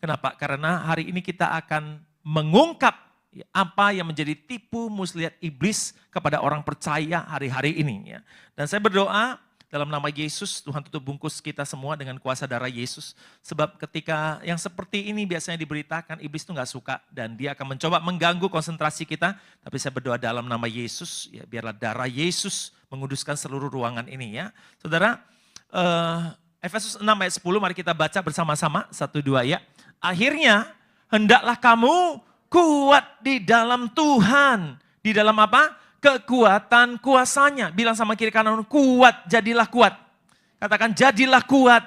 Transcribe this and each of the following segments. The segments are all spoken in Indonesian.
Kenapa? Karena hari ini kita akan mengungkap apa yang menjadi tipu muslihat iblis kepada orang percaya hari-hari ini. Ya. Dan saya berdoa dalam nama Yesus, Tuhan tutup bungkus kita semua dengan kuasa darah Yesus. Sebab ketika yang seperti ini biasanya diberitakan, iblis itu gak suka. Dan dia akan mencoba mengganggu konsentrasi kita. Tapi saya berdoa dalam nama Yesus, ya biarlah darah Yesus menguduskan seluruh ruangan ini ya. Saudara, Efesus 6 ayat 10, mari kita baca bersama-sama, 1-2 ya. Akhirnya, hendaklah kamu kuat di dalam Tuhan. Di dalam apa? Kekuatan kuasanya. Bilang sama kiri kanan, kuat, jadilah kuat. Katakan jadilah kuat.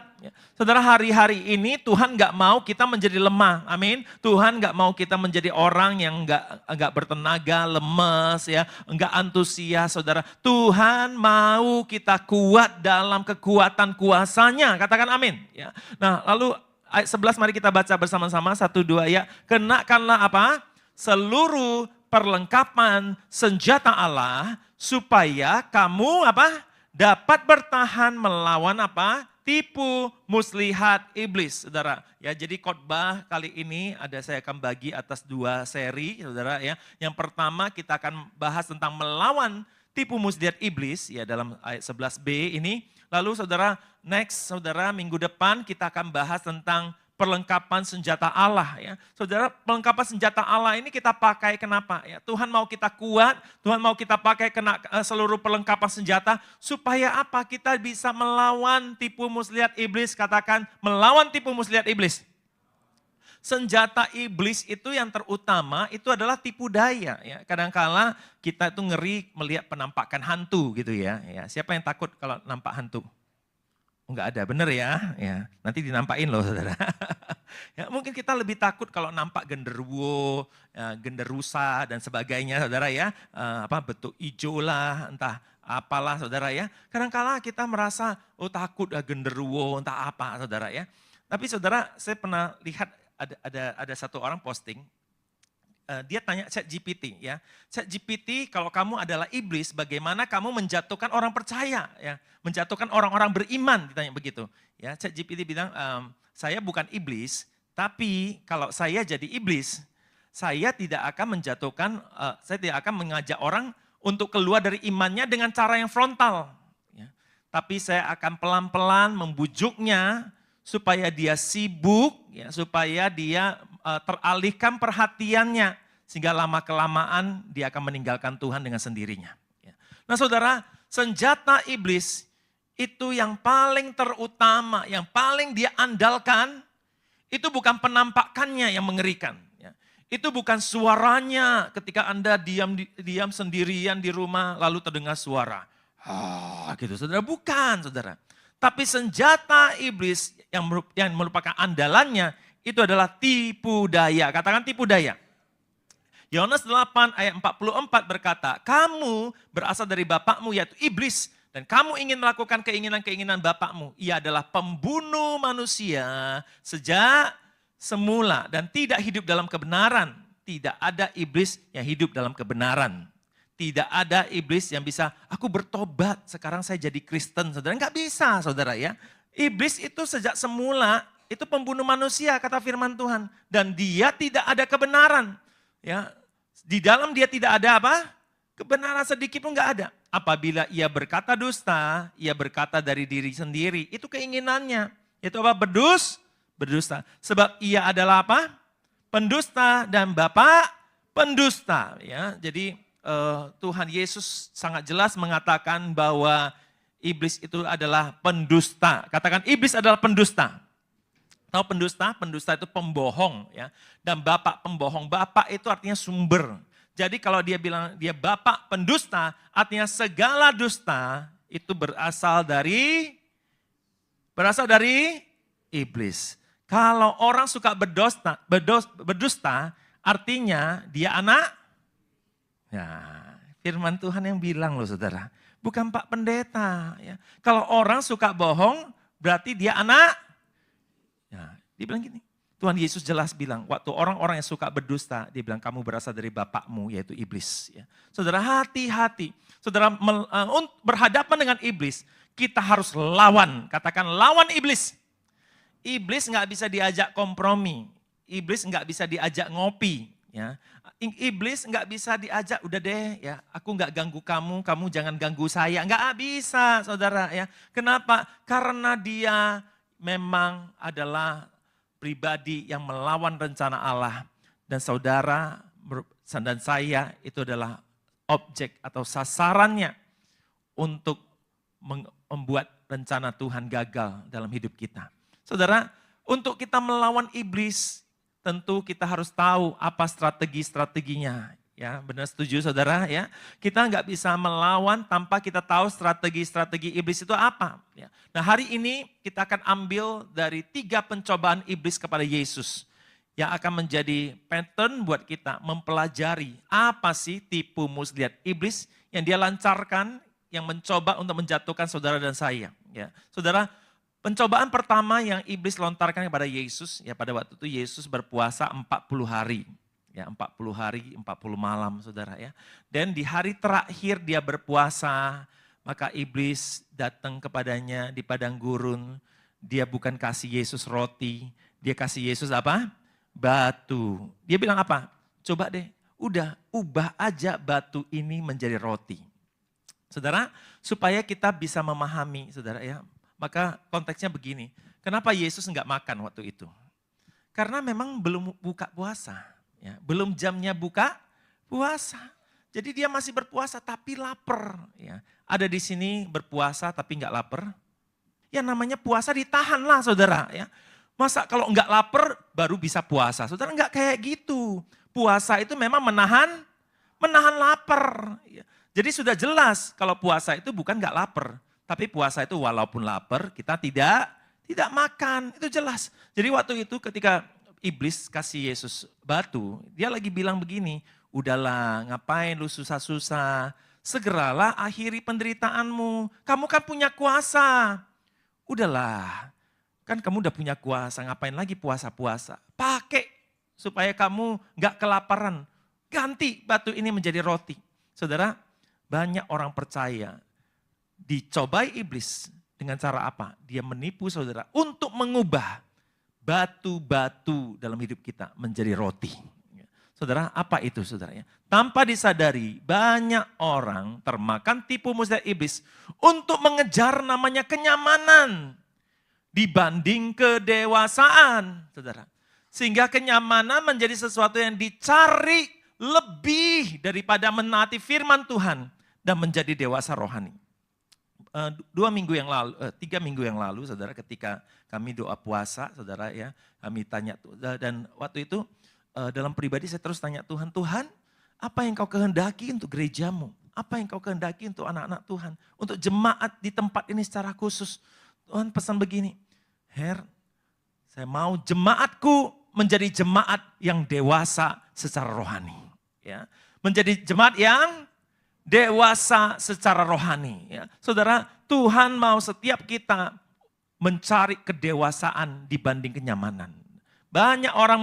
Saudara, hari-hari ini Tuhan gak mau kita menjadi lemah. Amin. Tuhan gak mau kita menjadi orang yang gak bertenaga, lemes, ya, gak antusias. Saudara, Tuhan mau kita kuat dalam kekuatan kuasanya. Katakan amin. Ya. Nah, lalu ayat 11 mari kita baca bersama-sama, 1-2 ya. Kenakanlah apa? Seluruh perlengkapan senjata Allah supaya kamu apa? Dapat bertahan melawan apa? Tipu muslihat iblis, saudara. Ya, jadi khotbah kali ini saya akan bagi atas 2 seri, saudara ya. Yang pertama kita akan bahas tentang melawan tipu muslihat iblis ya dalam ayat 11b ini. Lalu saudara, saudara minggu depan kita akan bahas tentang perlengkapan senjata Allah ya. Saudara, perlengkapan senjata Allah ini kita pakai kenapa ya? Tuhan mau kita kuat, Tuhan mau kita pakai seluruh perlengkapan senjata supaya apa? Kita bisa melawan tipu muslihat iblis, katakan melawan tipu muslihat iblis. Senjata iblis itu yang terutama itu adalah tipu daya ya. Kadangkala kita itu ngeri melihat penampakan hantu gitu ya. Siapa yang takut kalau nampak hantu? Enggak ada, bener ya. Nanti dinampain loh saudara. Ya, mungkin kita lebih takut kalau nampak genderuwo, genderusa dan sebagainya saudara ya. Bentuk hijau lah, entah apalah saudara ya. Kadang-kala kita merasa, takut genderuwo, entah apa saudara ya. Tapi saudara, saya pernah lihat ada satu orang posting, dia tanya ChatGPT ya. ChatGPT, kalau kamu adalah iblis, bagaimana kamu menjatuhkan orang percaya ya, menjatuhkan orang-orang beriman, ditanya begitu. Ya, ChatGPT bilang, saya bukan iblis, tapi kalau saya jadi iblis, saya tidak akan menjatuhkan, saya tidak akan mengajak orang untuk keluar dari imannya dengan cara yang frontal. Ya. Tapi saya akan pelan-pelan membujuknya supaya dia sibuk, ya, supaya dia teralihkan perhatiannya, sehingga lama-kelamaan dia akan meninggalkan Tuhan dengan sendirinya. Nah saudara, senjata iblis itu yang paling terutama, yang paling dia andalkan, itu bukan penampakannya yang mengerikan. Itu bukan suaranya ketika Anda diam sendirian di rumah lalu terdengar suara. Gitu saudara, bukan saudara. Tapi senjata iblis yang merupakan andalannya, itu adalah tipu daya. Katakan tipu daya. Yohanes 8 ayat 44 berkata, kamu berasal dari bapakmu yaitu iblis. Dan kamu ingin melakukan keinginan-keinginan bapakmu. Ia adalah pembunuh manusia sejak semula. Dan tidak hidup dalam kebenaran. Tidak ada iblis yang hidup dalam kebenaran. Tidak ada iblis yang bisa, aku bertobat sekarang saya jadi Kristen. Saudara, enggak bisa saudara ya. Iblis itu sejak semula itu pembunuh manusia kata firman Tuhan. Dan dia tidak ada kebenaran. Ya, di dalam dia tidak ada apa? Kebenaran sedikit pun enggak ada. Apabila ia berkata dusta, ia berkata dari diri sendiri. Itu keinginannya. Itu apa? Berdusta. Sebab ia adalah apa? Pendusta dan bapa pendusta. Ya, jadi Tuhan Yesus sangat jelas mengatakan bahwa iblis itu adalah pendusta. Katakan iblis adalah pendusta. Tahu pendusta? Pendusta itu pembohong ya. Dan bapak pembohong, bapak itu artinya sumber. Jadi kalau dia bilang dia bapak pendusta, artinya segala dusta itu berasal dari iblis. Kalau orang suka berdusta, artinya dia anak. Ya, firman Tuhan yang bilang loh saudara, bukan Pak Pendeta. Ya. Kalau orang suka bohong, berarti dia anak. Ya, dia bilang gini, Tuhan Yesus jelas bilang, waktu orang-orang yang suka berdusta, dia bilang kamu berasal dari bapakmu yaitu iblis. Ya. Saudara hati-hati, saudara berhadapan dengan iblis, kita harus lawan, katakan lawan iblis. Iblis nggak bisa diajak kompromi. iblis nggak bisa diajak ngopi. Ya, iblis nggak bisa diajak, udah deh ya, aku nggak ganggu kamu, kamu jangan ganggu saya. Nggak bisa saudara ya. Kenapa? Karena dia memang adalah pribadi yang melawan rencana Allah. Dan saudara dan saya itu adalah objek atau sasarannya untuk membuat rencana Tuhan gagal dalam hidup kita. Saudara, untuk kita melawan iblis, tentu kita harus tahu apa strategi-strateginya. Ya, benar setuju saudara ya. Kita nggak bisa melawan tanpa kita tahu strategi-strategi iblis itu apa. Ya. Nah hari ini kita akan ambil dari 3 pencobaan iblis kepada Yesus. Yang akan menjadi pattern buat kita mempelajari apa sih tipu muslihat iblis yang dia lancarkan, yang mencoba untuk menjatuhkan saudara dan saya. Ya. Saudara, pencobaan pertama yang iblis lontarkan kepada Yesus, ya pada waktu itu Yesus berpuasa 40 hari. Ya, 40 hari, 40 malam saudara ya. Dan di hari terakhir dia berpuasa, maka iblis datang kepadanya di padang gurun. Dia bukan kasih Yesus roti, dia kasih Yesus apa? Batu. Dia bilang apa? Coba deh, udah ubah aja batu ini menjadi roti. Saudara, supaya kita bisa memahami saudara ya. Maka konteksnya begini, kenapa Yesus enggak makan waktu itu? Karena memang belum buka puasa, ya, belum jamnya buka puasa. Jadi dia masih berpuasa tapi lapar. Ya. Ada di sini berpuasa tapi enggak lapar. Ya namanya puasa ditahan lah saudara. Ya. Masa kalau enggak lapar baru bisa puasa? Saudara enggak kayak gitu. Puasa itu memang menahan lapar. Ya. Jadi sudah jelas kalau puasa itu bukan enggak lapar. Tapi puasa itu walaupun lapar, kita tidak makan, itu jelas. Jadi waktu itu ketika iblis kasih Yesus batu, dia lagi bilang begini, udahlah ngapain lu susah-susah, segeralah akhiri penderitaanmu, kamu kan punya kuasa. Udahlah, kan kamu udah punya kuasa, ngapain lagi puasa-puasa. Pakai supaya kamu gak kelaparan, ganti batu ini menjadi roti. Saudara, banyak orang percaya, dicobai iblis dengan cara apa? Dia menipu saudara untuk mengubah batu-batu dalam hidup kita menjadi roti. Saudara, apa itu saudaranya? Tanpa disadari banyak orang termakan tipu muslihat iblis untuk mengejar namanya kenyamanan dibanding kedewasaan, saudara. Sehingga kenyamanan menjadi sesuatu yang dicari lebih daripada menaati firman Tuhan dan menjadi dewasa rohani. 3 minggu yang lalu, saudara, ketika kami doa puasa, saudara ya, kami tanya dan waktu itu dalam pribadi saya terus tanya Tuhan, apa yang kau kehendaki untuk gerejamu? Apa yang kau kehendaki untuk anak-anak Tuhan? Untuk jemaat di tempat ini secara khusus. Tuhan pesan begini, Her, saya mau jemaatku menjadi jemaat yang dewasa secara rohani. Ya. Menjadi jemaat yang dewasa secara rohani. Ya. Saudara, Tuhan mau setiap kita mencari kedewasaan dibanding kenyamanan. Banyak orang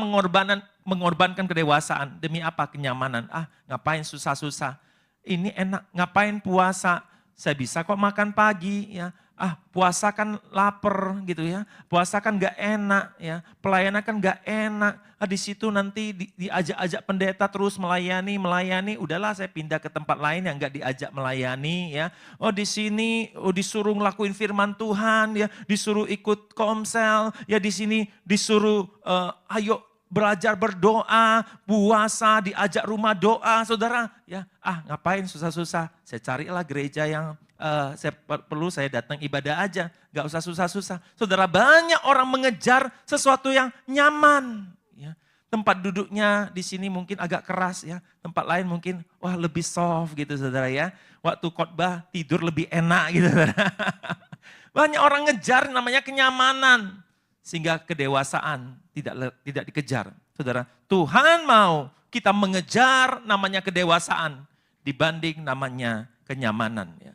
mengorbankan kedewasaan demi apa? Kenyamanan. Ngapain susah-susah. Ini enak, ngapain puasa. Saya bisa kok makan pagi ya. Puasa kan lapar gitu ya. Puasa kan gak enak ya. Pelayanan kan gak enak. Di situ nanti diajak-ajak pendeta terus melayani. Udahlah saya pindah ke tempat lain yang gak diajak melayani ya. Di sini disuruh ngelakuin firman Tuhan ya. Disuruh ikut komsel ya. Di sini disuruh ayo belajar berdoa, puasa, diajak rumah doa, saudara. Ya, ngapain susah-susah? Saya carilah gereja yang saya datang ibadah aja, gak usah susah-susah. Saudara, banyak orang mengejar sesuatu yang nyaman. Ya. Tempat duduknya di sini mungkin agak keras ya, tempat lain mungkin lebih soft gitu saudara ya. Waktu khotbah tidur lebih enak gitu saudara. Banyak orang ngejar namanya kenyamanan. Sehingga kedewasaan tidak dikejar. Saudara, Tuhan mau kita mengejar namanya kedewasaan dibanding namanya kenyamanan. Ya.